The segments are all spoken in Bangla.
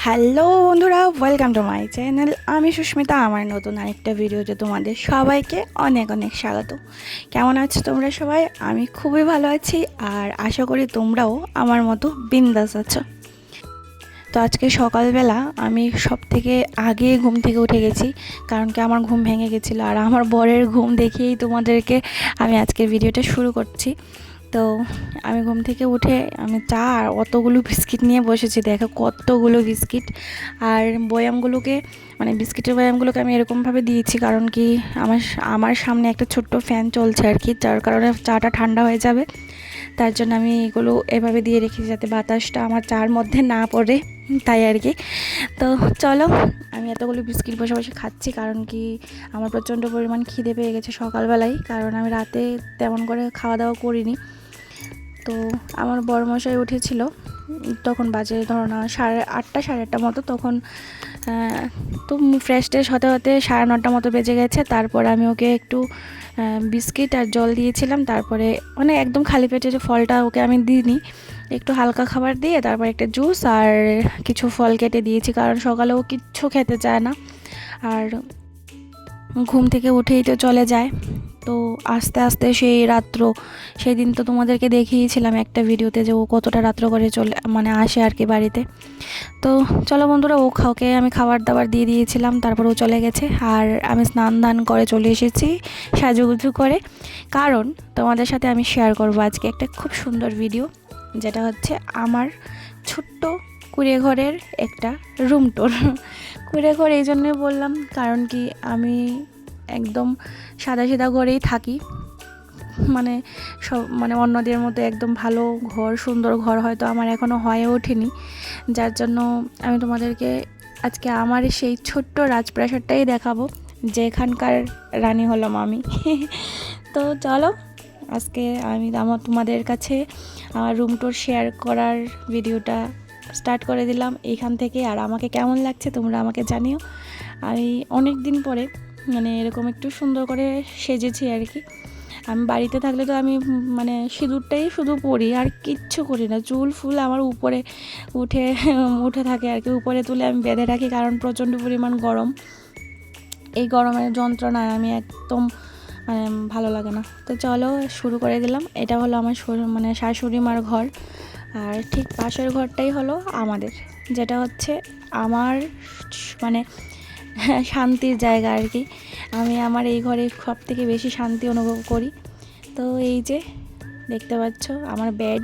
হ্যালো বন্ধুরা, ওয়েলকাম টু মাই চ্যানেল। আমি সুস্মিতা। আমার নতুন আরেকটা ভিডিওতে তোমাদের সবাইকে অনেক অনেক স্বাগত। কেমন আছো তোমরা সবাই? আমি খুবই ভালো আছি, আর আশা করি তোমরাও আমার মতো বিন্দাস আছো। তো আজকে সকালবেলা আমি সব থেকে আগে ঘুম থেকে উঠে গেছি, কারণ কি আমার ঘুম ভেঙে গেছিলো, আর আমার বরের ঘুম দেখেই তোমাদেরকে আমি আজকের ভিডিওটা শুরু করছি। তো আমি ঘুম থেকে উঠে আমি চা আর অতগুলো বিস্কিট নিয়ে বসেছি। দেখো কতগুলো বিস্কিট, আর বয়ামগুলোকে মানে বিস্কিটের বয়ামগুলোকে আমি এরকমভাবে দিয়েছি, কারণ কি আমার আমার সামনে একটা ছোট্ট ফ্যান চলছে আর কি, যার কারণে চাটা ঠান্ডা হয়ে যাবে। তার জন্য আমি এগুলো এভাবে দিয়ে রেখেছি যাতে বাতাসটা আমার চার মধ্যে না পড়ে, তাই আর কি। তো চলো, আমি এতগুলো বিস্কিট বসে বসে খাচ্ছি, কারণ কি আমার প্রচণ্ড পরিমাণ খিদে পেয়ে গেছে সকালবেলায়, কারণ আমি রাতে তেমন করে খাওয়া দাওয়া করিনি। তো আমার বড়মশাই উঠেছিল, তখন বাজে ধরো না 8:30 সাড়ে 8টা মতো, তখন তো ফ্রেশ ট্রেশ হতে হতে 9:30 মতো বেজে গেছে। তারপর আমি ওকে একটু বিস্কিট আর জল দিয়েছিলাম, তারপরে মানে একদম খালি পেটে যে ফলটা ওকে আমি দিইনি, একটু হালকা খাবার দিয়ে তারপর একটা জুস আর কিছু ফল কেটে দিয়েছি, কারণ সকালে ও কিচ্ছু খেতে চায় না, আর ঘুম থেকে উঠেই তো চলে যায়। তো আস্তে আস্তে সেই দিন তো তোমাদেরকে দেখিয়েছিলাম একটা ভিডিওতে যে ও কতটা রাত্র করে চলে মানে আসে আর কি বাড়িতে। তো চলো বন্ধুরা, ওকে আমি খাবার দাবার দিয়ে দিয়েছিলাম, তারপর ও চলে গেছে, আর আমি স্নান দান করে চলে এসেছি সাজুগুজু করে, কারণ তোমাদের সাথে আমি শেয়ার করবো আজকে একটা খুব সুন্দর ভিডিও, যেটা হচ্ছে আমার ছোট্ট কুড়ে ঘরের একটা রুম ট্যুর। কুড়ে ঘর এই জন্যই বললাম, কারণ কি আমি একদম সাদা ঘরেই থাকি, মানে সব মানে অন্যদের মতো একদম ভালো ঘর, সুন্দর ঘর হয়তো আমার এখনও হয়ে ওঠেনি, যার জন্য আমি তোমাদেরকে আজকে আমার সেই ছোট্ট রাজপ্রাসাদটাই দেখাবো, যেখানকার রানী হলাম আমি। তো চলো, আজকে আমি তোমাদের কাছে আমার রুম ট্যুর শেয়ার করার ভিডিওটা স্টার্ট করে দিলাম এইখান থেকে। আর আমাকে কেমন লাগছে তোমরা আমাকে জানিও। আমি অনেক দিন পরে মানে এরকম একটু সুন্দর করে সেজেছি আর কি। আমি বাড়িতে থাকলে তো আমি মানে সিঁদুরটাই শুধু পরি, আর কিচ্ছু করি না। চুল ফুল আমার উপরে উঠে উঠে থাকে আর কি, উপরে তুলে আমি বেঁধে রাখি, কারণ প্রচণ্ড পরিমাণ গরম। এই গরমের যন্ত্রণায় আমি একদম মানে ভালো লাগে না। তো চলো শুরু করে দিলাম। এটা হলো আমার মানে শাশুড়ি মার ঘর, আর ঠিক পাশের ঘরটাই হলো আমাদের, যেটা হচ্ছে আমার মানে শান্তির জায়গা আর কি। আমি আমার এই ঘরে সব থেকে বেশি শান্তি অনুভব করি। তো এই যে দেখতে পাচ্ছ আমার বেড,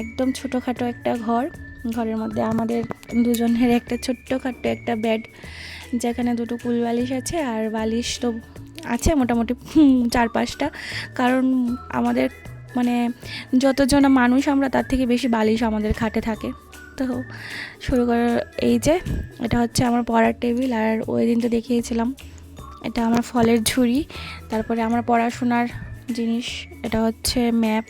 একদম ছোটোখাটো একটা ঘরের মধ্যে আমাদের দুজনের একটা ছোট্টখাট্টো একটা বেড, যেখানে দুটো কুল বালিশ আছে, আর বালিশ তো আছে মোটামুটি 4-5টা, কারণ আমাদের মানে যতজন মানুষ আমরা তার থেকে বেশি বালিশ আমাদের খাটে থাকে। তো শুরু করে এই যে এটা হচ্ছে আমার পড়ার টেবিল, আর ওই দিন তো দেখিয়েছিলাম এটা আমার ফলের ঝুড়ি, তারপরে আমার পড়াশোনার জিনিস, এটা হচ্ছে ম্যাপ।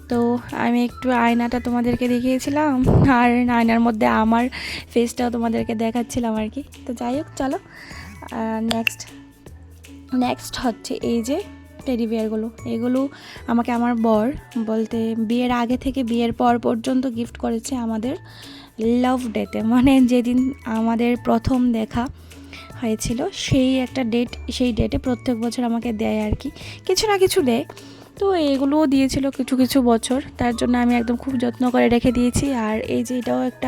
তো আমি একটু আয়নাটা তোমাদেরকে দেখিয়েছিলাম, আর আয়নার মধ্যে আমার ফেসটাও তোমাদেরকে দেখাচ্ছিলাম আর কি। তো যাই হোক চলো, নেক্সট হচ্ছে এই যে টেডি বিয়ারগুলো। এগুলো আমাকে আমার বর বলতে বিয়ের আগে থেকে বিয়ের পর পর্যন্ত গিফট করেছে আমাদের লাভ ডেতে, মানে যেদিন আমাদের প্রথম দেখা হয়েছিল সেই একটা ডেট, সেই ডেটে প্রত্যেক বছর আমাকে দেয় আর কি, কিছু না কিছু দেয়। তো এগুলোও দিয়েছিল কিছু কিছু বছর, তার জন্য আমি একদম খুব যত্ন করে রেখে দিয়েছি। আর এই যে এটাও একটা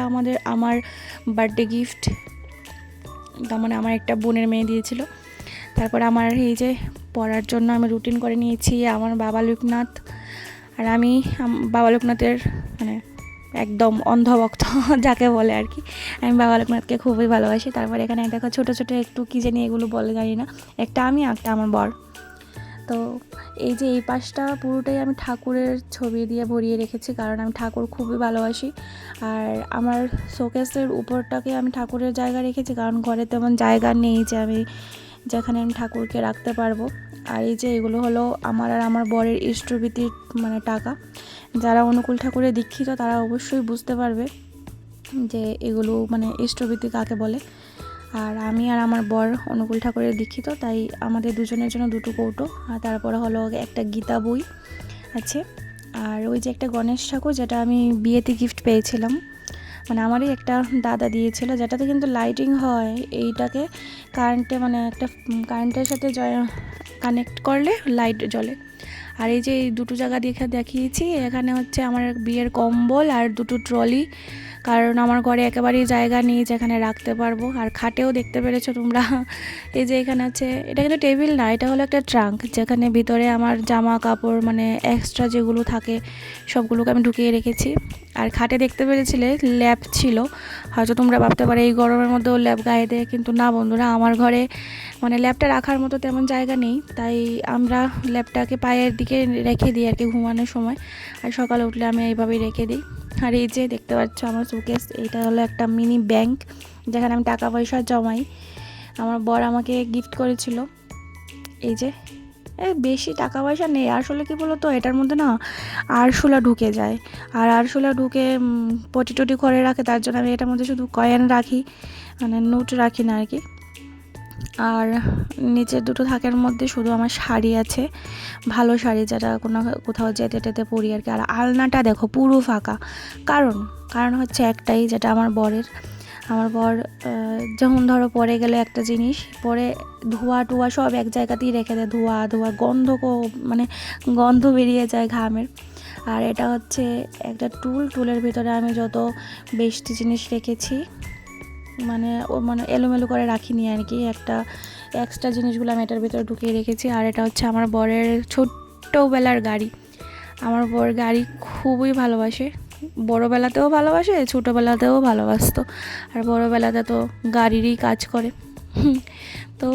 আমার বার্থডে গিফট, তার মানে আমার একটা বোনের মেয়ে দিয়েছিল। তারপর আমার এই যে পড়ার জন্য আমি রুটিন করে নিয়েছি আমার বাবা লোকনাথ, আর আমি বাবা লোকনাথের মানে একদম অন্ধভক্ত যাকে বলে আর কি। আমি বাবা লোকনাথকে খুবই ভালোবাসি। তারপর এখানে দেখো ছোটো ছোটো একটু কী জানি এগুলো বলে জানি না, একটা আমি একটা আমার বর। তো এই যে এই পাশটা পুরোটাই আমি ঠাকুরের ছবি দিয়ে ভরিয়ে রেখেছি, কারণ আমি ঠাকুর খুবই ভালোবাসি। আর আমার শোকেসের উপরটাকে আমি ঠাকুরের জায়গা রেখেছি, কারণ ঘরে তেমন জায়গা নেই যে আমি যেখানে আমি ঠাকুরকে রাখতে পারবো। আর এই যে এগুলো হলো আমার আর আমার বরের ইষ্টভীতির মানে টাকা। যারা অনুকূল ঠাকুরের দীক্ষিত তারা অবশ্যই বুঝতে পারবে যে এগুলো মানে ইষ্টভীতি কাকে বলে। আর আমি আর আমার বর অনুকূল ঠাকুরের দীক্ষিত, তাই আমাদের দুজনের জন্য দুটো কৌটো, আর তারপরে হলো একটা গীতা বই আছে। আর ওই যে একটা গণেশ ঠাকুর, যেটা আমি বিয়েতে গিফট পেয়েছিলাম, মানে আমারই একটা দাদা দিয়েছিল, যেটাতে কিন্তু লাইটিং হয়। এইটাকে কারেন্টে মানে একটা কারেন্টের সাথে কানেক্ট করলে লাইট জ্বলে। আর এই যে এই দুটো জায়গা দেখিয়েছি, এখানে হচ্ছে আমার বিয়ের কম্বল আর দুটো ট্রলি, কারণ আমার ঘরে একেবারেই জায়গা নেই যেখানে রাখতে পারবো। আর খাটেও দেখতে পেরেছো তোমরা, এই যে এখানে আছে, এটা কিন্তু টেবিল না, এটা হলো একটা ট্রাঙ্ক, যেখানে ভিতরে আমার জামা কাপড় মানে এক্সট্রা যেগুলো থাকে সবগুলোকে আমি ঢুকিয়ে রেখেছি। আর খাটে দেখতে পেরেছিলে ল্যাপ ছিল, হয়তো তোমরা ভাবতে পারো এই গরমের মধ্যেও ল্যাপ গায়ে দেয়, কিন্তু না বন্ধুরা, আমার ঘরে মানে ল্যাপটা রাখার মতো তেমন জায়গা নেই, তাই আমরা ল্যাপটাকে পায়ের দিকে রেখে দিই আর কি ঘুমানোর সময়। আর সকালে উঠলে আমি এইভাবেই রেখে দিই। আর এই যে দেখতে পাচ্ছ আমার শোকেস, এইটা হলো একটা মিনি ব্যাংক, যেখানে আমি টাকা পয়সা জমাই। আমার বর আমাকে গিফট করেছিল। এই যে বেশি টাকা পয়সা নেই আসলে, কি বলো তো, এটার মধ্যে না আরশোলা ঢুকে যায়, আর আরশোলা ঢুকে পটি টটি করে রাখে, তার জন্য আমি এটার মধ্যে শুধু কয়েন রাখি, মানে নোট রাখি না আর কি। আর নিচের দুটো থাকের মধ্যে শুধু আমার শাড়ি আছে, ভালো শাড়ি, যেটা কোথাও যেতে টেতে পরি আর কি। আর আলনাটা দেখো পুরো ফাঁকা, কারণ হচ্ছে একটাই, যেটা আমার বর যখন ধরো পরে গেলে একটা জিনিস পরে ধোয়া টোয়া সব এক জায়গাতেই রেখে দেয়, ধোয়া মানে গন্ধ বেরিয়ে যায় ঘামের। আর এটা হচ্ছে একটা টুলের ভিতরে আমি যত বেস্ট জিনিস রেখেছি, মানে এলোমেলো করে রাখিনি আর কি, একটা এক্সট্রা জিনিসগুলো আমি এটার ভিতরে ঢুকিয়ে রেখেছি। আর এটা হচ্ছে আমার বরের ছোট্টবেলার গাড়ি। আমার বর গাড়ি খুবই ভালোবাসে, বড়োবেলাতেও ভালোবাসে, ছোটোবেলাতেও ভালোবাসতো, আর বড়োবেলাতে তো গাড়িরই কাজ করে। তো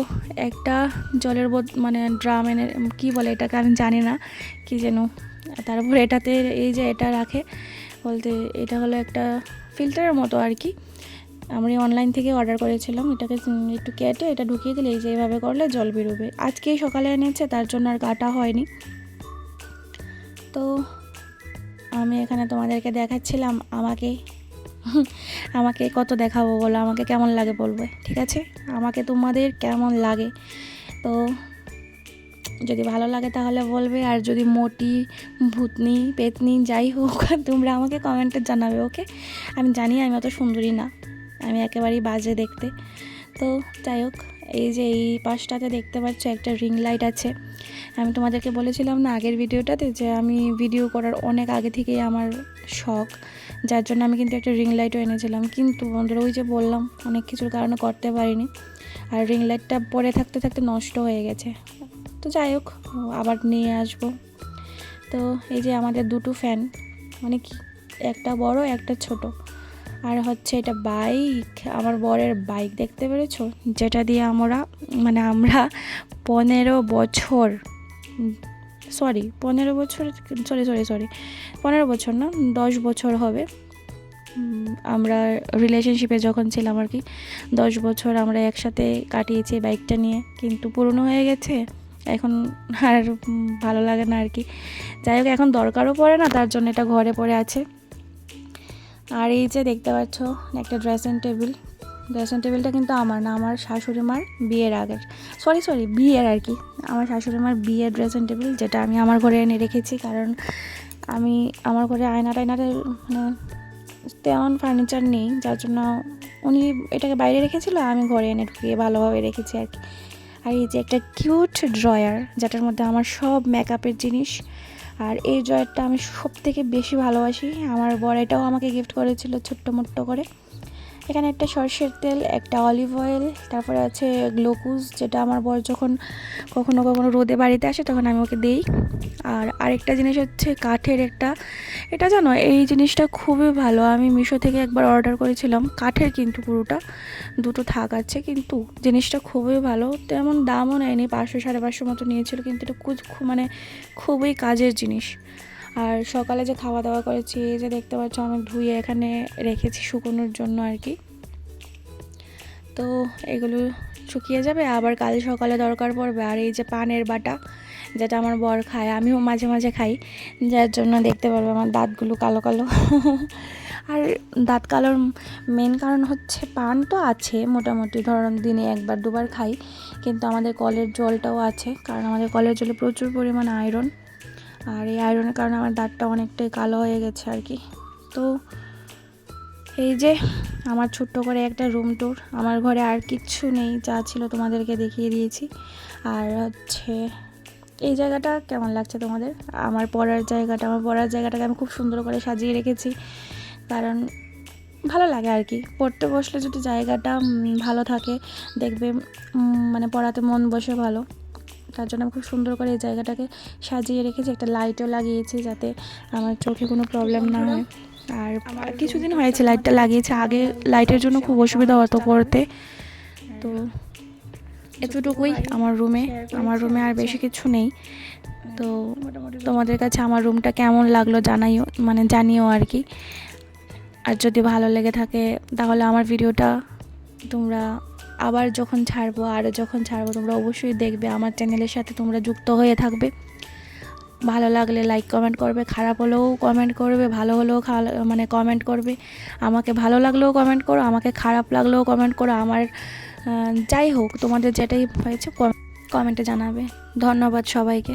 একটা জলের মানে ড্রাম এনে, কী বলে এটাকে আমি জানি না কি যেন, তারপর এটাতে এই যে এটা রাখে, বলতে এটা হলো একটা ফিল্টারের মতো আর কি, আমি অনলাইন থেকে অর্ডার করেছিলাম। এটাকে একটু কেটে এটা ঢুকিয়ে দিলে এই যে এইভাবে করলে জল বেরোবে। আজকেই সকালে এনেছে, তার জন্য আর কাটা হয়নি। তো আমি এখানে তোমাদেরকে দেখাচ্ছিলাম আমাকে কত দেখাবো বলো, আমাকে কেমন লাগে বলবে, ঠিক আছে? আমাকে তোমাদের কেমন লাগে, তো যদি ভালো লাগে তাহলে বলবে, আর যদি মোটি ভূতনি পেতনি যাই হোক তোমরা আমাকে কমেন্টে জানাবে, ওকে? আমি জানি আমি অত সুন্দরী না, আমি একেবারেই বাজে দেখতে। তো যাই হোক, এই যে এই পাশটাতে দেখতে পাচ্ছ একটা রিং লাইট আছে। আমি তোমাদেরকে বলেছিলাম না আগের ভিডিওটাতে যে আমি ভিডিও করার অনেক আগে থেকেই আমার শখ, যার জন্য আমি কিন্তু একটা রিং লাইটও এনেছিলাম, কিন্তু বন্ধুরা ওই যে বললাম অনেক কিছুর কারণে করতে পারিনি, আর রিং লাইটটা পরে থাকতে থাকতে নষ্ট হয়ে গেছে। তো যাই হোক, আবার নিয়ে আসবো। তো এই যে আমাদের দুটো ফ্যান, মানে কি, একটা বড় একটা ছোট। আর হচ্ছে এটা বাইক, আমার বরের বাইক, দেখতে পেরেছো, যেটা দিয়ে আমরা 15 বছর, সরি 15 বছর, সরি 15 বছর না, 10 বছর হবে আমরা রিলেশনশিপে যখন ছিলাম আর কি, 10 বছর আমরা একসাথে কাটিয়েছি বাইকটা নিয়ে, কিন্তু পুরনো হয়ে গেছে এখন, আর ভালো লাগে না আর কি। যাই হোক, এখন দরকারও পড়ে না, তার জন্য এটা ঘরে পড়ে আছে। আর এই যে দেখতে পাচ্ছ একটা ড্রেসিং টেবিলটা কিন্তু আমার না, আমার শাশুড়ি মার বিয়ের আগের, বিয়ের আর কি, আমার শাশুড়ি মার বিয়ের ড্রেসিং টেবিল, যেটা আমি আমার ঘরে এনে রেখেছি, কারণ আমি আমার ঘরে আয়নাটা মানে তেমন ফার্নিচার নেই, যার জন্য উনি এটাকে বাইরে রেখেছিল, আমি ঘরে এনে ঢুকিয়ে ভালোভাবে রেখেছি আর কি। আর এই যে একটা কিউট ড্রয়ার, যেটার মধ্যে আমার সব মেকআপের জিনিস, আর এই ড্রয়ারটা আমি সব থেকে বেশি ভালোবাসি। আমার বর এটাও আমাকে গিফট করেছিল ছোট্ট মোট্ট করে। এখানে একটা সরষের তেল, একটা অলিভ অয়েল, তারপরে আছে গ্লুকোজ, যেটা আমার বর যখন কখনো রোদে বাড়িতে আসে তখন আমি ওকে দিই। আর আরেকটা জিনিস হচ্ছে কাঠের একটা, এটা জানো এই জিনিসটা খুবই ভালো, আমি মিশো থেকে একবার অর্ডার করেছিলাম, কাঠের কিন্তু পুরোটা, দুটো থাক আছে, কিন্তু জিনিসটা খুবই ভালো, তেমন দামও নেয়নি, 500-550 মতো নিয়েছিল, কিন্তু এটা খুবই কাজের জিনিস। আর সকালে যে খাওয়া দাওয়া করেছি, এই যে দেখতে পাচ্ছ আমি ধুয়ে এখানে রেখেছি শুকোনোর জন্য আর কি। তো এগুলো শুকিয়ে যাবে, আবার কাল সকালে দরকার পড়বে। আর এই যে পানের বাটা, যেটা আমার বর খায়, আমিও মাঝে মাঝে খাই, যার জন্য দেখতে পারবে আমার দাঁতগুলো কালো কালো। আর দাঁত কালোর মেন কারণ হচ্ছে পান তো আছে মোটামুটি, ধরুন দিনে 1-2বার খাই, কিন্তু আমাদের কলের জলটাও আছে, কারণ আমাদের কলের জলে প্রচুর পরিমাণ আয়রন, আর এই আয়রনের কারণে আমার দাঁতটা অনেকটাই কালো হয়ে গেছে আর কি। তো এই যে আমার ছোট্ট করে একটা রুম ট্যুর। আমার ঘরে আর কিচ্ছু নেই, যা ছিল তোমাদেরকে দেখিয়ে দিয়েছি। আর হচ্ছে এই জায়গাটা কেমন লাগছে তোমাদের? আমার পড়ার জায়গাটাকে আমি খুব সুন্দর করে সাজিয়ে রেখেছি, কারণ ভালো লাগে আর কি। পড়তে বসলে যদি জায়গাটা ভালো থাকে, দেখবে মানে পড়াতে মন বসে ভালো। তার জন্য আমি খুব সুন্দর করে এই জায়গাটাকে সাজিয়ে রেখেছি। একটা লাইটও লাগিয়েছি যাতে আমার চোখে কোনো প্রবলেম না হয়। আর কিছুদিন হয়েছে লাইটটা লাগিয়েছে, আগে লাইটের জন্য খুব অসুবিধা হতো পড়তে। তো এতটুকুই আমার রুমে আর বেশি কিছু নেই। তো তোমাদের কাছে আমার রুমটা কেমন লাগলো জানিও আর কি। আর যদি ভালো লেগে থাকে তাহলে আমার ভিডিওটা তোমরা যখন ছাড়বো তোমরা অবশ্যই দেখবে, আমার চ্যানেলের সাথে তোমরা যুক্ত হয়ে থাকবে। ভালো লাগলে লাইক কমেন্ট করবে, খারাপ হলেও কমেন্ট করবে, ভালো হলেও কমেন্ট করবে। আমাকে ভালো লাগলেও কমেন্ট করো, আমাকে খারাপ লাগলেও কমেন্ট করো। আমার যাই হোক, তোমাদের যেটাই হয়েছে কমেন্টে জানাবে। ধন্যবাদ সবাইকে।